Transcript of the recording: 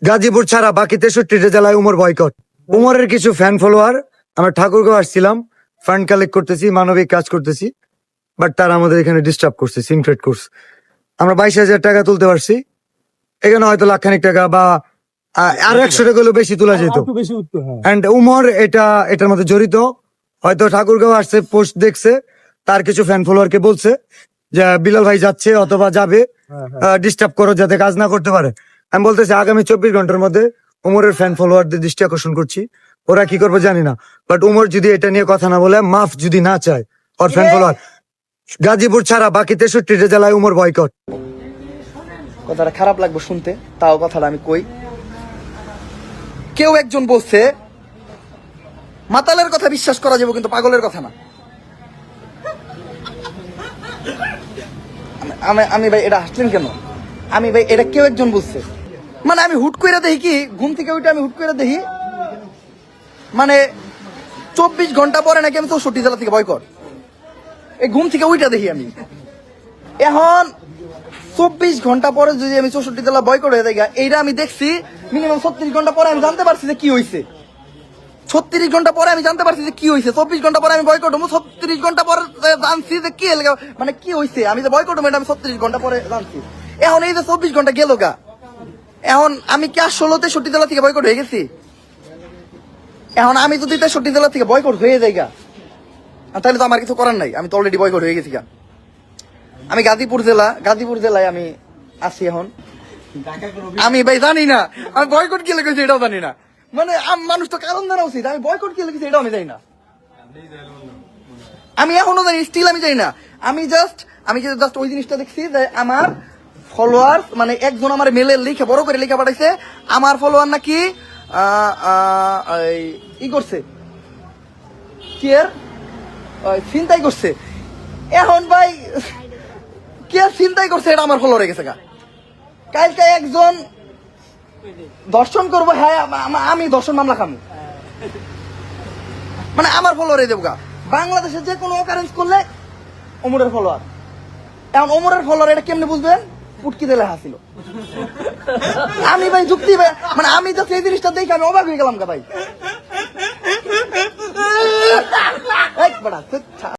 গাজীপুর ছাড়া বাকি 63টা জেলায় উমর বয়কট। উমরের কিছু ফ্যান ফলোয়ার, আমরা ঠাকুরগাঁও আসছিলাম, ফান্ড কালেক্ট করতেছি, মানবিক কাজ করতেছি, বাট তারা আমাদের এখানে ডিস্টার্ব করছে, সিনক্রেট করছে। আমরা 22,000 টাকা তুলতে পারছি, এখানে হয়তো লাখখানিক টাকা বা আর 100 টাকা হলেও বেশি তোলা যেত। এন্ড উমর এটার মধ্যে জড়িত, হয়তো ঠাকুরগাঁও আসছে, পোস্ট দেখছে, তার কিছু ফ্যান ফলোয়ারকে বলছে যে বিলাল ভাই যাচ্ছে অথবা যাবে, ডিস্টার্ব করো যাতে কাজ না করতে পারে। আমি বলতেছি আগামী 24 ঘন্টার মধ্যে উমরের ফ্যান ফলোয়ারদের দৃষ্টি আকর্ষণ করছি, ওরা কি করবে জানি না, বাট উমর যদি এটা নিয়ে কথা না বলে, মাফ যদি না চায় ওর ফ্যান ফলোয়ার, গাজীপুর ছাড়া বাকি 63টা জেলায় উমর বয়কট। কথাটা খারাপ লাগবে শুনতে, তাও কথাটা আমি কই। কেউ একজন বলছে মাতালের কথা বিশ্বাস করা যাবে কিন্তু পাগলের কথা না। আমি ভাই এটা হাসলেন কেন? আমি ভাই এটা কেউ একজন বলছে, মানে আমি হুট করে দেখি কি ঘুম থেকে ওইটা আমি হুট করে দেখি মানে 24 ঘন্টা পরে নাকি আমি 64 জেলা থেকে বয়কট। এই ঘুম থেকে ওইটা দেখি আমি। এখন 24 ঘন্টা পরে যদি আমি 64 জেলা বয়কট হয়ে যাই, এইটা আমি দেখছি মিনিমাম 36 ঘন্টা পরে আমি জানতে পারছি যে কি হয়েছে। 36 ঘন্টা পরে আমি জানতে পারছি যে কি হয়েছে। 24 ঘন্টা পরে আমি বয়কট হবো, 36 ঘন্টা পরে জানছি যে কি মানে কি হয়েছে। আমি যে বয়কট হবো এটা আমি 36 ঘন্টা পরে জানছি। এখন এই যে 24 ঘন্টা গেল গা, এখন আমি কি আর 16-63 জেলা থেকে বয়কট হয়ে গেছি? এখন আমি যদি 63 জেলা থেকে বয়কট হয়ে যাই গা, তাহলে তো আমার কিছু করার নাই, আমি তো অলরেডি বয়কট হয়ে গেছি গা। আমি গাজীপুর জেলায় আমি আছি এখন। আমি ভাই জানি না আমি বয়কট কি লেগেছি এটাও জানি না, মানে মানুষ তো কারণ জানা উচিত। আমি বয়কট কি লেগেছি এটাও আমি জানি না, আমি এখনো জানি, স্টিল আমি জানি না। আমি জাস্ট ওই জিনিসটা দেখছি যে আমার ফলোয়ার, মানে একজন আমার মেলের লিখে বড় করে লিখে পাঠাইছে আমার ফলোয়ার নাকি ই করছে, কি এর চিন্তাই করছে। এখন ভাই কে চিন্তাই করছে এটা আমার ফলোয়ার হয়ে গেছে গা। কালকে একজন দর্শন করবো, হ্যাঁ আমি দর্শন মামলা খামু, মানে আমার ফলোয়ার দেবো গা। বাংলাদেশে যে কোনো অকারেন্স করলে ওমরের ফলোয়ার। এখন ওমরের ফলোয়ার এটা কেমনে বুঝবেন? পুটকি দিলে হাসিল। আমি ভাই যুক্তি মানে আমি তো সেই জিনিসটা দেখে আমি অবাক হয়ে গেলাম গা ভাই।